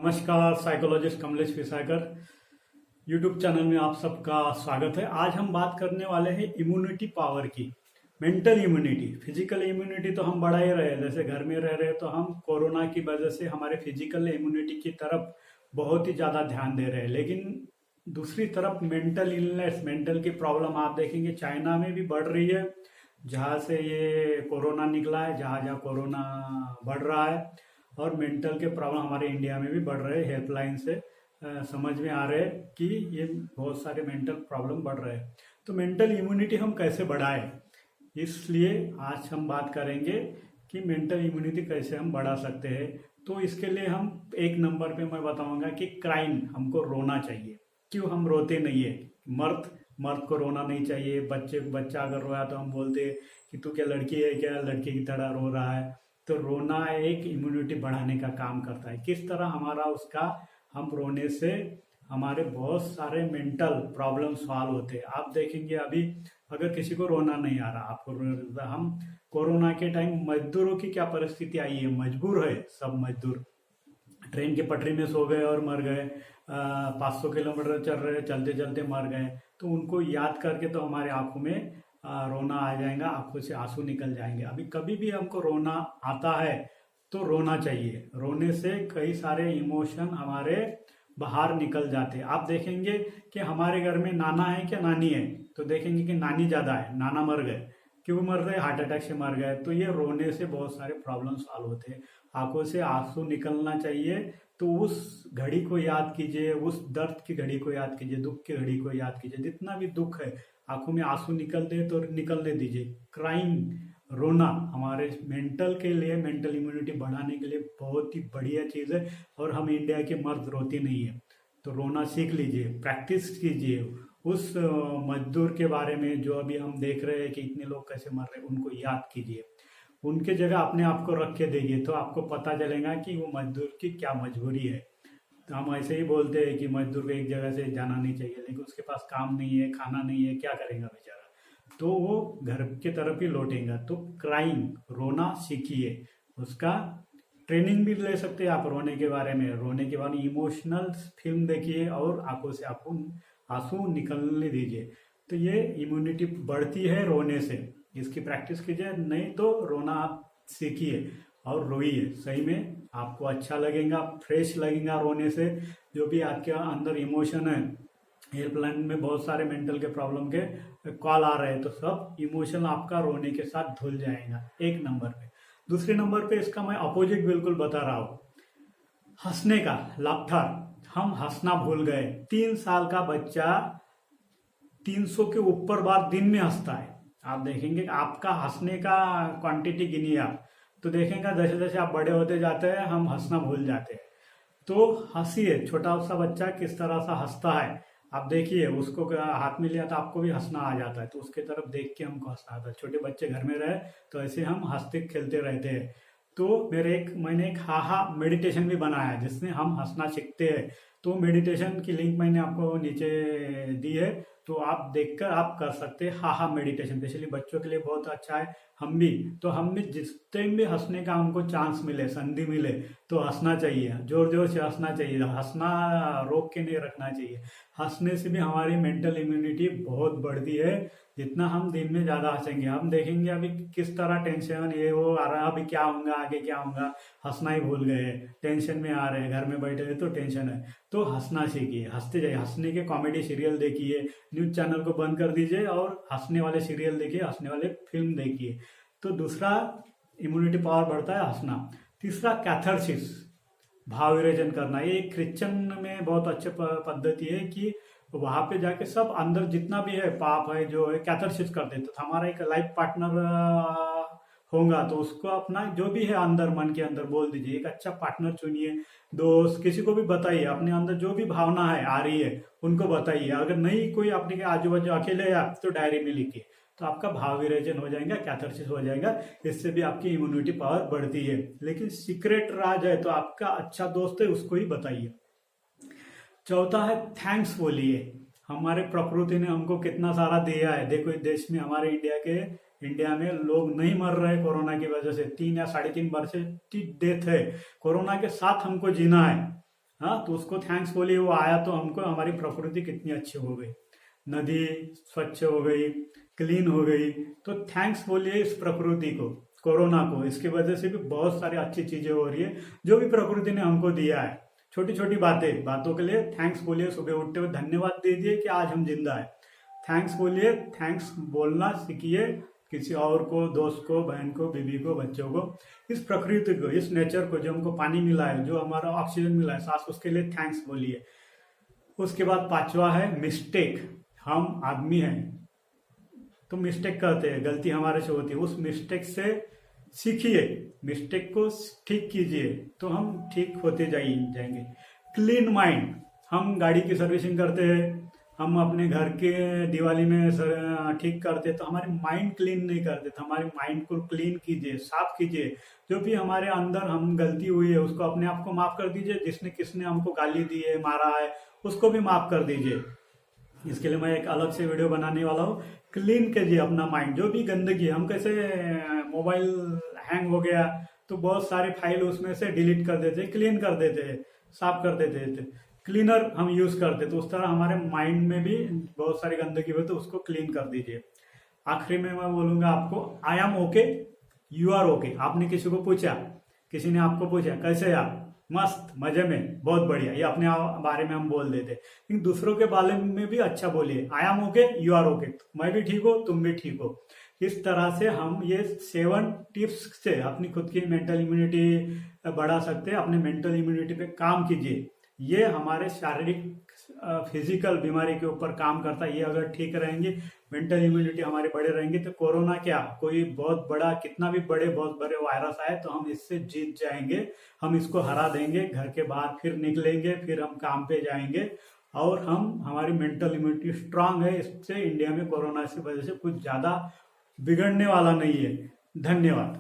नमस्कार, psychologist Kamlesh विसाकर YouTube channel में आप सबका स्वागत है। आज हम बात करने वाले हैं इम्यूनिटी पावर की। मेंटल इम्यूनिटी, फिजिकल इम्यूनिटी तो हम बढ़ा ही रहे हैं, जैसे घर में रह रहे हैं तो हम कोरोना की वजह से हमारे फिजिकल इम्यूनिटी की तरफ बहुत ही ज़्यादा ध्यान दे रहे हैं, लेकिन दूसरी तरफ मेंटल इलनेस, मेंटल की प्रॉब्लम आप देखेंगे चाइना में भी बढ़ रही है। जहाँ से ये कोरोना निकला है, जहाँ जहाँ कोरोना बढ़ रहा है, और मेंटल के प्रॉब्लम हमारे इंडिया में भी बढ़ रहे हैं। हेल्पलाइन से समझ में आ रहे हैं कि ये बहुत सारे मेंटल प्रॉब्लम बढ़ रहे हैं। तो मेंटल इम्यूनिटी हम कैसे बढ़ाएं, इसलिए आज हम बात करेंगे कि मेंटल इम्यूनिटी कैसे हम बढ़ा सकते हैं। तो इसके लिए हम एक नंबर पे मैं बताऊंगा कि क्राइम, हमको रोना चाहिए। क्यों हम रोते नहीं है? मर्द मर्द को रोना नहीं चाहिए। बच्चा अगर रोया तो हम बोलते हैं कि तू क्या लड़की है, क्या लड़की की तरह रो रहा है। तो रोना एक इम्यूनिटी बढ़ाने का काम करता है। किस तरह हमारा उसका, हम रोने से हमारे बहुत सारे मेंटल प्रॉब्लम सॉल्व होते हैं। आप देखेंगे अभी अगर किसी को रोना नहीं आ रहा, आपको हम कोरोना के टाइम मजदूरों की क्या परिस्थिति आई है, मजबूर है सब मजदूर, ट्रेन की पटरी में सो गए और मर गए। 500 किलोमीटर चल रहे, चलते चलते मर गए। तो उनको याद करके तो हमारे आंखों में रोना आ जाएगा, आंखों से आंसू निकल जाएंगे। अभी कभी भी हमको रोना आता है तो रोना चाहिए। रोने से कई सारे इमोशन हमारे बाहर निकल जाते हैं। आप देखेंगे कि हमारे घर में नाना है क्या नानी है, तो देखेंगे कि नानी ज्यादा है, नाना मर गए। क्यों मर गए? हार्ट अटैक से मर गए। तो ये रोने से बहुत सारे प्रॉब्लम सॉल्व होते हैं। आंखों से आंसू निकलना चाहिए। तो उस घड़ी को याद कीजिए, उस दर्द की घड़ी को याद कीजिए, दुख की घड़ी को याद कीजिए। जितना भी दुख है, आंखों में आंसू निकलते तो निकलने दीजिए। क्राइंग, रोना हमारे मेंटल के लिए, मेंटल इम्यूनिटी बढ़ाने के लिए बहुत ही बढ़िया चीज़ है। और हम इंडिया के मर्द रोते नहीं है, तो रोना सीख लीजिए, प्रैक्टिस कीजिए। उस मजदूर के बारे में जो अभी हम देख रहे हैं कि इतने लोग कैसे मर रहे हैं, उनको याद कीजिए। उनके जगह अपने आप को रख के देखिए, तो आपको पता चलेगा कि वो मजदूर की क्या मजबूरी है। तो हम ऐसे ही बोलते हैं कि मजदूर को एक जगह से जाना नहीं चाहिए, लेकिन उसके पास काम नहीं है, खाना नहीं है, क्या करेगा बेचारा। तो वो घर की तरफ ही लौटेगा। तो क्राइम, रोना सीखिए। उसका ट्रेनिंग भी ले सकते हैं आप रोने के बारे में। रोने के बाद इमोशनल फिल्म देखिए और आंखों से आपको आंसू निकलने दीजिए। तो ये इम्यूनिटी बढ़ती है रोने से। इसकी प्रैक्टिस कीजिए, नहीं तो रोना आप सीखिए और रोइए। सही में आपको अच्छा लगेगा, फ्रेश लगेगा रोने से। जो भी आपके अंदर इमोशन है, हेल्पलाइन में बहुत सारे मेंटल के प्रॉब्लम के कॉल आ रहे हैं, तो सब इमोशन आपका रोने के साथ धुल जाएगा। एक नंबर पे। दूसरे नंबर पे इसका मैं अपोजिट बिल्कुल बता रहा हूँ, हंसने का, लाफ्टर। हम हंसना भूल गए। 3 साल का बच्चा 300 के ऊपर बार दिन में हंसता है। आप देखेंगे कि आपका हंसने का क्वांटिटी गिनिए आप, तो देखेंगे जैसे जैसे आप बड़े होते जाते हैं हम हंसना भूल जाते हैं। तो हंसिए। छोटा सा बच्चा किस तरह से हंसता है आप देखिए, उसको हाथ में लिया तो आपको भी हंसना आ जाता है, तो उसके तरफ देख के हमको हंसना आता है। छोटे बच्चे घर में रहे तो ऐसे हम हंसते खेलते रहते हैं। तो मैंने एक हाहा मेडिटेशन भी बनाया है, जिसमें हम हंसना सीखते हैं। तो मेडिटेशन की लिंक मैंने आपको नीचे दी है, तो आप देखकर आप कर सकते हैं। हाहा मेडिटेशन स्पेशली बच्चों के लिए बहुत अच्छा है। हम भी जिस टाइम भी हंसने का हमको चांस मिले, संधि मिले, तो हंसना चाहिए। जोर जोर से हंसना चाहिए, हंसना रोक के नहीं रखना चाहिए। हंसने से भी हमारी मेंटल इम्यूनिटी बहुत बढ़ती है। जितना हम दिन में ज्यादा हंसेंगे, हम देखेंगे अभी किस तरह टेंशन ये वो आ रहा है, अभी क्या होगा, आगे क्या होगा, हंसना ही भूल गए, टेंशन में आ रहे हैं, घर में बैठे हैं तो टेंशन है। तो हंसना सीखिए, हंसते जाइए। हंसने के कॉमेडी सीरियल देखिए, न्यूज चैनल को बंद कर दीजिए और हंसने वाले सीरियल देखिए, हंसने वाले फिल्म देखिए। तो दूसरा इम्यूनिटी पावर बढ़ता है हंसना। तीसरा कैथारसिस, भाव विरेचन करना। ये क्रिश्चियन में बहुत अच्छी पद्धति है कि वहां पे जाके सब अंदर जितना भी है पाप है जो है कैथारसिस कर देते। तो हमारा एक लाइफ पार्टनर होगा तो उसको अपना जो भी है अंदर, मन के अंदर बोल दीजिए। एक अच्छा पार्टनर चुनिए, दोस्त, किसी को भी बताइए। अपने अंदर जो भी भावना है आ रही है उनको बताइए। अगर नहीं कोई अपने के आजू बाजू अकेले है आप, तो डायरी में लिखिए। तो आपका भाव विरेचन हो जाएगा, कैथारसिस हो जाएगा। इससे भी आपकी इम्यूनिटी पावर बढ़ती है। लेकिन सीक्रेट राज है तो आपका अच्छा दोस्त है उसको ही बताइए। चौथा है थैंक्स बोलिए। हमारे प्रकृति ने हमको कितना सारा दिया है। देखो इस देश में, हमारे इंडिया में लोग नहीं मर रहे कोरोना की वजह से। 3 या 3.5 वर्ष की डेथ है। कोरोना के साथ हमको जीना है। हाँ, तो उसको थैंक्स बोलिए, वो आया तो हमको हमारी प्रकृति कितनी अच्छी हो गई, नदी स्वच्छ हो गई, क्लीन हो गई। तो थैंक्स बोलिए इस प्रकृति को, कोरोना को। इसकी वजह से भी बहुत सारी अच्छी चीजें हो रही है जो भी प्रकृति ने हमको दिया है। छोटी छोटी बातों के लिए थैंक्स बोलिए, सुबह उठते हुए धन्यवाद दीजिए कि आज हम जिंदा है। थैंक्स बोलिए, थैंक्स बोलना सीखिए किसी और को, दोस्त को, बहन को, बीवी को, बच्चों को। इस प्रकृति को, इस नेचर को, जो हमको पानी मिला है, जो हमारा ऑक्सीजन मिला है सांस, उसके लिए थैंक्स बोलिए। उसके बाद पांचवा है मिस्टेक। हम आदमी हैं तो मिस्टेक करते हैं, गलती हमारे से होती है, उस मिस्टेक से सीखिए, मिस्टेक को ठीक कीजिए तो हम ठीक होते जाएंगे। क्लीन माइंड, हम गाड़ी की सर्विसिंग करते हैं, हम अपने घर के दिवाली में ठीक करते तो हमारे माइंड क्लीन नहीं करते, तो हमारे माइंड को क्लीन कीजिए, साफ कीजिए। जो भी हमारे अंदर हम गलती हुई है उसको अपने आप को माफ कर दीजिए। जिसने किसने हमको गाली दी है, मारा है, उसको भी माफ कर दीजिए। इसके लिए मैं एक अलग से वीडियो बनाने वाला हूँ। क्लीन कीजिए अपना माइंड, जो भी गंदगी, हम कैसे मोबाइल हैंग हो गया तो बहुत सारे फाइल उसमें से डिलीट कर देते, क्लीन कर देते, साफ कर देते थे, क्लीनर हम यूज करते। तो उस तरह हमारे माइंड में भी बहुत सारी गंदगी हो तो उसको क्लीन कर दीजिए। आखिरी में मैं बोलूंगा आपको, I am okay, you are okay. आपने किसी को पूछा, किसी ने आपको पूछा कैसे आप, मस्त, मजे में, बहुत बढ़िया, ये अपने बारे में हम बोल देते। लेकिन दूसरों के बारे में भी अच्छा बोलिए, I am okay, you are okay, मैं भी ठीक हूँ, तुम भी ठीक हो। इस तरह से हम ये 7 टिप्स से अपनी खुद की मेंटल इम्यूनिटी बढ़ा सकते हैं। अपने मेंटल इम्यूनिटी पे काम कीजिए, ये हमारे शारीरिक फिजिकल बीमारी के ऊपर काम करता है। ये अगर ठीक रहेंगे, मेंटल इम्यूनिटी हमारे बड़े रहेंगे, तो कोरोना क्या, कोई बहुत बड़ा, कितना भी बहुत बड़े वायरस आए तो हम इससे जीत जाएंगे, हम इसको हरा देंगे। घर के बाहर फिर निकलेंगे, फिर हम काम पे जाएंगे, और हमारी मेंटल इम्यूनिटी स्ट्रांग है। इससे इंडिया में कोरोना की वजह से कुछ ज्यादा बिगड़ने वाला नहीं है। धन्यवाद।